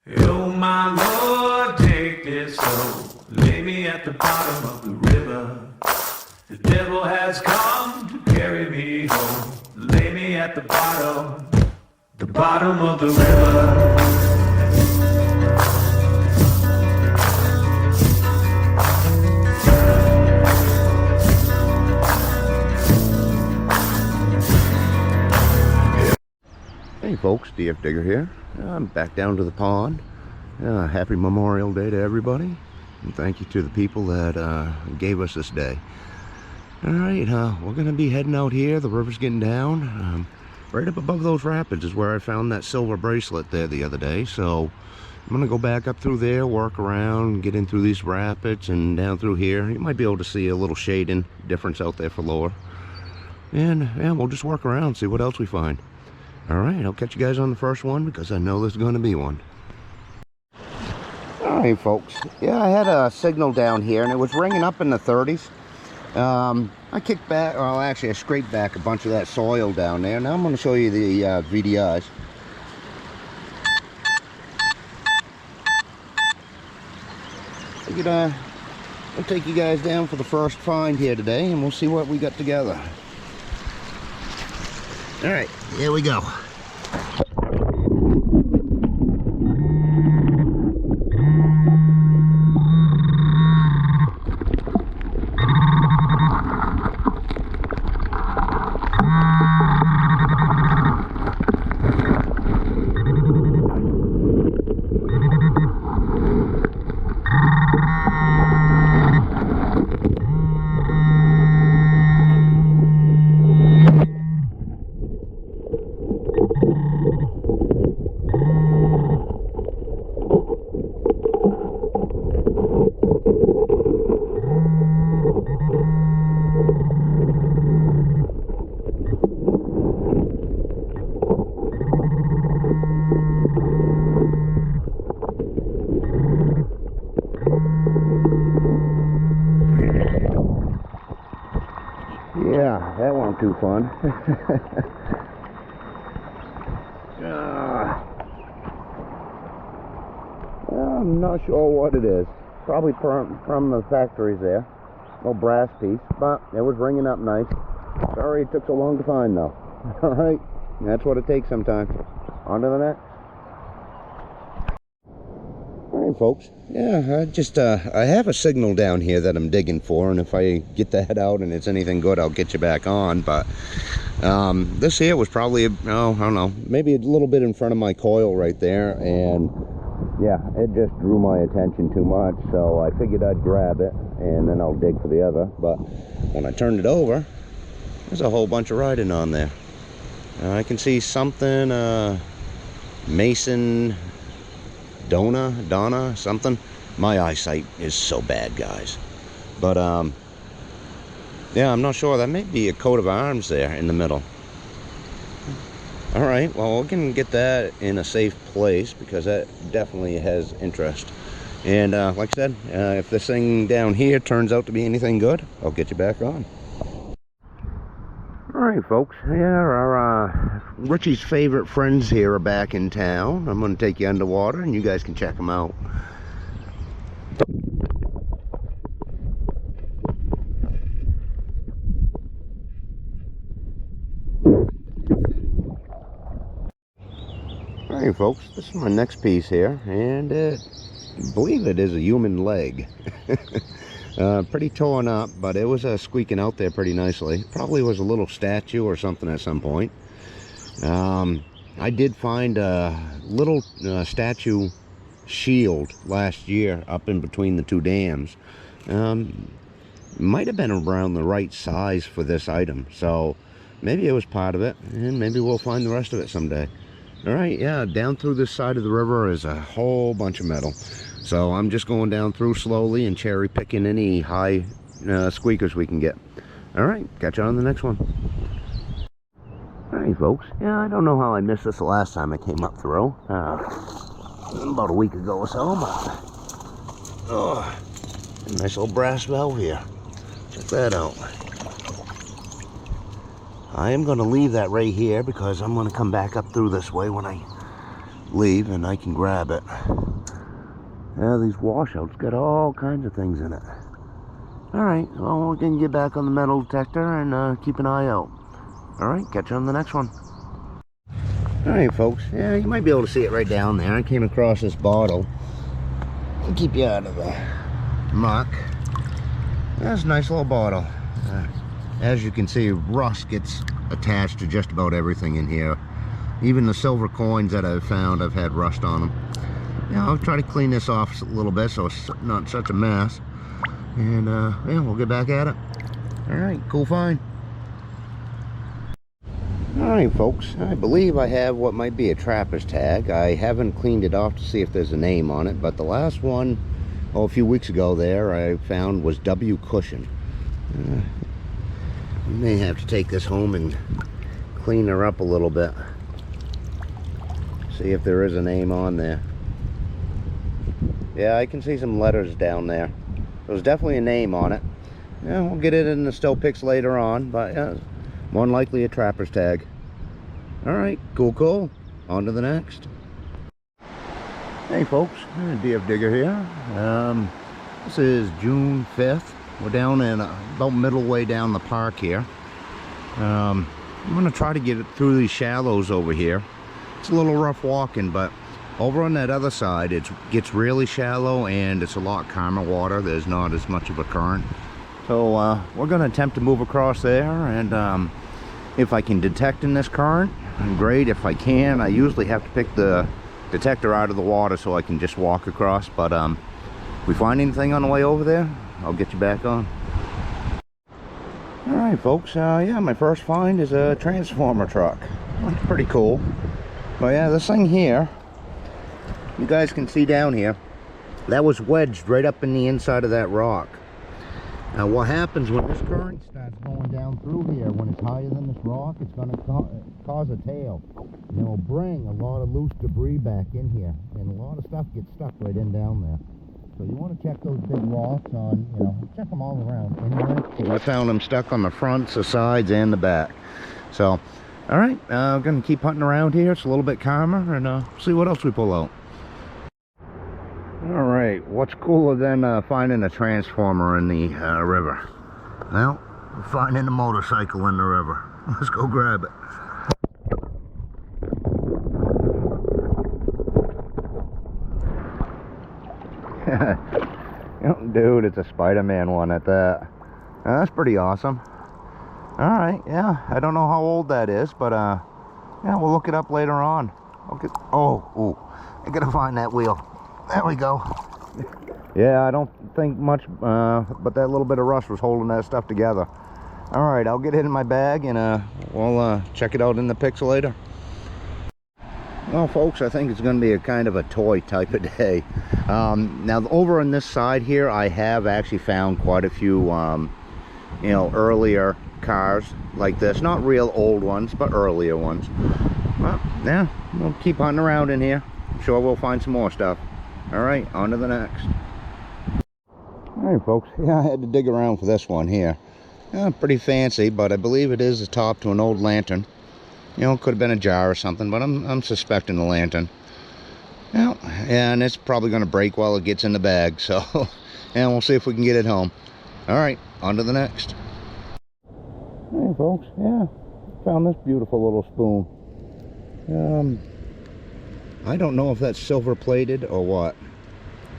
Oh my Lord, take this soul, lay me at the bottom of the river. The devil has come to carry me home, lay me at the bottom of the river. Hey folks, DF Digger here. I'm back down to the pond. Happy Memorial Day to everybody, and thank you to the people that gave us this day. Alright, we're going to be heading out here. The river's getting down. Right up above those rapids is where I found that silver bracelet there the other day. So I'm going to go back up through there, work around, get in through these rapids and down through here. You might be able to see a little shading difference out there for lower. And yeah, we'll just work around, see what else we find. Alright, I'll catch you guys on the first one because I know there's going to be one. Alright folks, yeah, I had a signal down here and it was ringing up in the 30s. I kicked back, well actually I scraped back a bunch of that soil down there. Now I'm going to show you the VDIs. Figured I'll take you guys down for the first find here today and we'll see what we got together. Alright, here we go. Yeah, that wasn't too fun. I'm not sure what it is. Probably from the factories there. No brass piece, but it was ringing up nice. Sorry it took so long to find though. Alright, that's what it takes sometimes. On to the next. Alright folks, yeah, I have a signal down here that I'm digging for, and if I get that out and it's anything good, I'll get you back on. But this here was probably, oh, I don't know, maybe a little bit in front of my coil right there, and yeah, it just drew my attention too much, so I figured I'd grab it and then I'll dig for the other. But when I turned it over, there's a whole bunch of writing on there. I can see something, Mason Donna, something. My eyesight is so bad, guys. But yeah, I'm not sure. That may be a coat of arms there in the middle. All right, well, we can get that in a safe place because that definitely has interest. And like I said, if this thing down here turns out to be anything good, I'll get you back on. Alright folks, yeah, our Richie's favorite friends here are back in town. I'm going to take you underwater and you guys can check them out. Alright folks, this is my next piece here, and I believe it is a human leg. Pretty torn up, but it was squeaking out there pretty nicely. Probably was a little statue or something at some point. I did find a little statue shield last year up in between the two dams. Might have been around the right size for this item, so maybe it was part of it, and maybe we'll find the rest of it someday. Alright, yeah, down through this side of the river is a whole bunch of metal. So I'm just going down through slowly and cherry picking any high squeakers we can get. Alright, catch you on the next one. Alright folks, yeah, I don't know how I missed this the last time I came up through. About a week ago or so, but oh, a nice little brass valve here. Check that out. I am going to leave that right here because I'm going to come back up through this way when I leave and I can grab it. Yeah, these washouts got all kinds of things in it. Alright, well, we're gonna get back on the metal detector and keep an eye out. Alright, catch you on the next one. Alright, folks, yeah, you might be able to see it right down there. I came across this bottle to keep you out of the muck. That's a nice little bottle. As you can see, rust gets attached to just about everything in here. Even the silver coins that I've found, I've had rust on them. Yeah, I'll try to clean this off a little bit so it's not such a mess. And yeah, we'll get back at it. Alright, cool find. Alright folks, I believe I have what might be a trapper's tag. I haven't cleaned it off to see if there's a name on it, but the last one, a few weeks ago there, I found was W. Cushion. We may have to take this home and clean her up a little bit. See if there is a name on there. Yeah, I can see some letters down there. There's definitely a name on it. Yeah, we'll get it in the still pics later on, but yeah, more than likely a trapper's tag. Alright, cool. On to the next. Hey folks, DF Digger here. This is June 5th. We're down in about middle way down the park here. I'm going to try to get it through these shallows over here. It's a little rough walking, but over on that other side it gets really shallow and it's a lot calmer water. There's not as much of a current. So we're going to attempt to move across there, and if I can detect in this current, great. If I can, I usually have to pick the detector out of the water so I can just walk across, but if we find anything on the way over there, I'll get you back on. Alright folks, yeah, my first find is a transformer truck. It's pretty cool. But yeah, this thing here, you guys can see down here, that was wedged right up in the inside of that rock. Now what happens when this current starts going down through here, when it's higher than this rock, it's going to cause a tail. And it will bring a lot of loose debris back in here, and a lot of stuff gets stuck right in down there. So you want to check those big rocks on, you know, check them all around anyway. I found them stuck on the fronts, the sides, and the back. So, alright, I'm going to keep hunting around here. It's a little bit calmer, and see what else we pull out. Alright, what's cooler than finding a transformer in the river? Well, finding a motorcycle in the river. Let's go grab it. Dude, it's a Spider-Man one at that. That's pretty awesome. Alright, yeah, I don't know how old that is, but yeah, we'll look it up later on. Okay. Oh, I gotta find that wheel. There we go. Yeah, I don't think much, but that little bit of rust was holding that stuff together. Alright, I'll get it in my bag, and we'll check it out in the pics later. Well folks, I think it's going to be a kind of a toy type of day. Now over on this side here, I have actually found quite a few you know, earlier cars like this. Not real old ones, but earlier ones. Well, yeah, we'll keep hunting around in here. I'm sure we'll find some more stuff. Alright, on to the next. Alright folks, yeah, I had to dig around for this one here. Pretty fancy, but I believe it is the top to an old lantern. You know, it could have been a jar or something, but I'm suspecting a lantern. Well, and it's probably going to break while it gets in the bag, so and we'll see if we can get it home. Alright, on to the next. Hey folks, yeah, found this beautiful little spoon. I don't know if that's silver plated or what.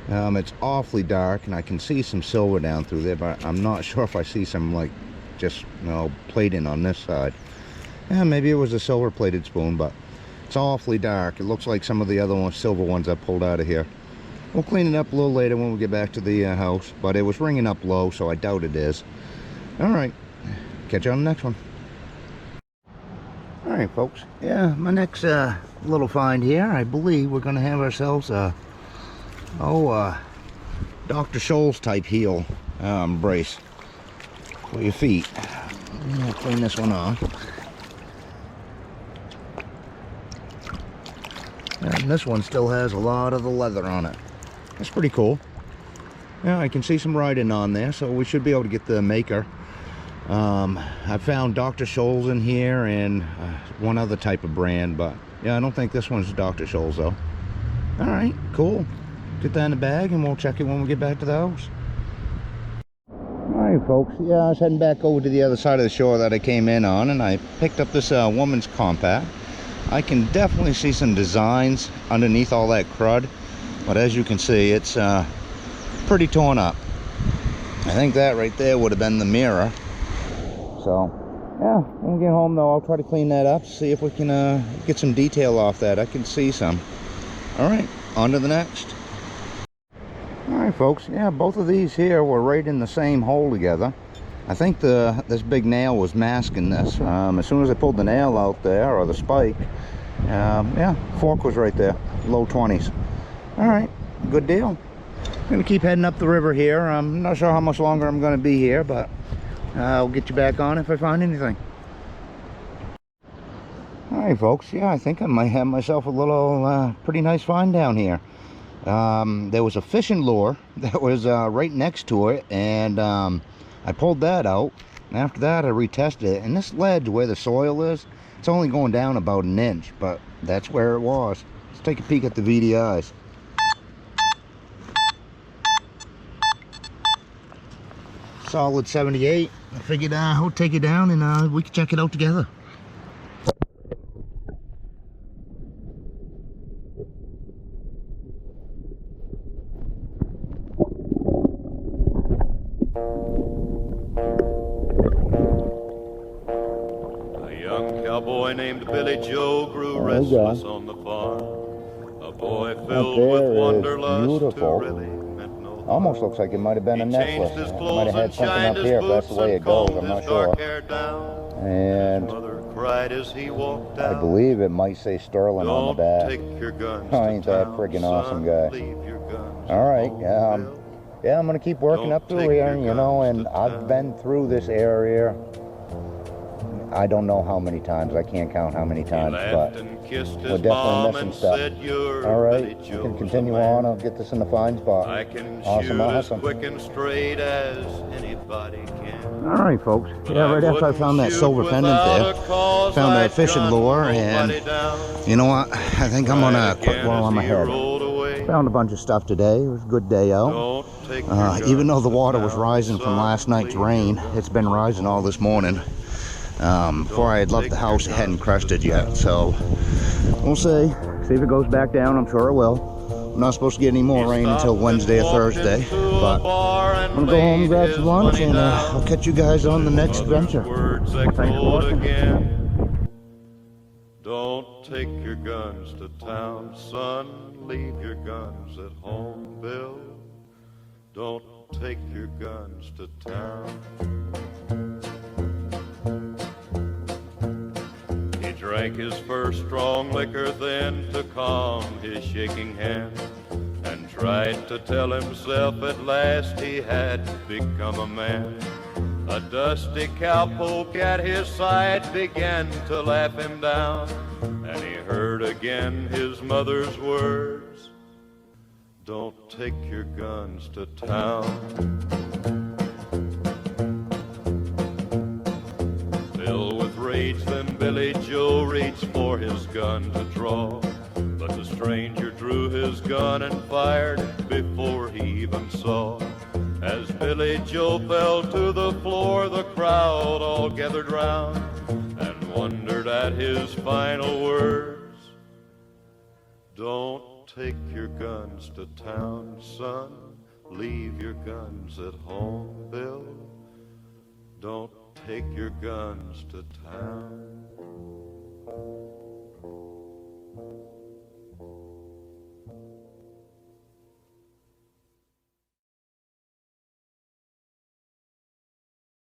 It's awfully dark and I can see some silver down through there, but I'm not sure if I see some, like, just, you know, plating on this side. Yeah, maybe it was a silver plated spoon, but it's awfully dark. It looks like some of the other silver ones I pulled out of here. We'll clean it up a little later when we get back to the house, but it was ringing up low, so I doubt it is. Alright, catch you on the next one. Alright folks, yeah, my next little find here, I believe we're going to have ourselves a Dr. Scholl's type heel brace for your feet. I'll clean this one off. And this one still has a lot of the leather on it. That's pretty cool. Yeah, I can see some writing on there, so we should be able to get the maker I found Dr. Scholl's in here and one other type of brand, but yeah, I don't think this one's Dr. Scholl's though. All right, cool. Get that in the bag and we'll check it when we get back to the house. All right, folks. Yeah, I was heading back over to the other side of the shore that I came in on, and I picked up this woman's compact. I can definitely see some designs underneath all that crud, but as you can see, it's pretty torn up. I think that right there would have been the mirror. So yeah, when we get home though, I'll try to clean that up, see if we can get some detail off that. I can see some. All right, on to the next. All right, folks. Yeah, both of these here were right in the same hole together. I think this big nail was masking this. As soon as I pulled the nail out there, or the spike, yeah, fork was right there, low 20s. All right, good deal. I'm gonna keep heading up the river here. I'm not sure how much longer I'm gonna be here, but I'll get you back on if I find anything. All right, folks. Yeah, I think I might have myself a little pretty nice find down here. There was a fishing lure that was right next to it, and I pulled that out. And after that, I retested it. And this ledge where the soil is, it's only going down about an inch, but that's where it was. Let's take a peek at the VDIs. Solid 78. I figured I'll take it down and we can check it out together. A young cowboy named Billy Joe grew restless on the farm. A boy filled with wanderlust who really meant no harm. Almost looks like it might have been a He necklace. changed his It might clothes have had and something up shined his here, if that's boots the way and it goes. combed I'm not his dark sure. hair down. And His mother cried as he walked I out. believe it might say Sterling on the Don't back. take your guns Oh, to ain't that town, friggin' son. awesome guy. Leave your guns All right, at home, Bill. yeah, I'm gonna keep working Don't up through take here, your you know, guns and to I've town. been through this area. I don't know how many times. I can't count how many He times, laughed but and kissed we're his definitely mom missing and stuff. said, "You're all right, Billy we Joe's can a continue man. on. I'll get this in the fine spot. I can Awesome, shoot awesome. as quick and straight as anybody can." All right, folks. But Yeah, right after I wouldn't found that shoot silver pendant without there, a cause. found a I'd fishing gun lure, and nobody down. you know what? I think I'm gonna quit Again while as I'm he ahead. rolled away. Found a bunch of stuff today. It was a good day out. Don't take your Even though guns the to water was town, rising from son. last night's Leave rain, your it's been guns rising all this morning. Before I had left the take house, it your hadn't guns crested to yet, town. so we'll see if it goes back down. I'm sure it will. I'm not supposed to get any more rain until Wednesday or Thursday, but I'm gonna go home and grab some lunch, and I'll catch you guys on the next adventure. Words Thanks for echoed watching. again. Don't take your guns to town, son. Leave your guns at home, Bill. Don't take your guns to town. He drank his first strong liquor then to calm his shaking hand, and tried to tell himself at last he had become a man. A dusty cowpoke at his side began to laugh him down, and he heard again his mother's words, "Don't take your guns to town." Filled with rage, then Billy Joe reached for his gun to draw, but the stranger drew his gun and fired before he even saw. As Billy Joe fell to the floor, the crowd all gathered round and wondered at his final words. Don't take your guns to town, son. Leave your guns at home, Bill. Don't take your guns to town.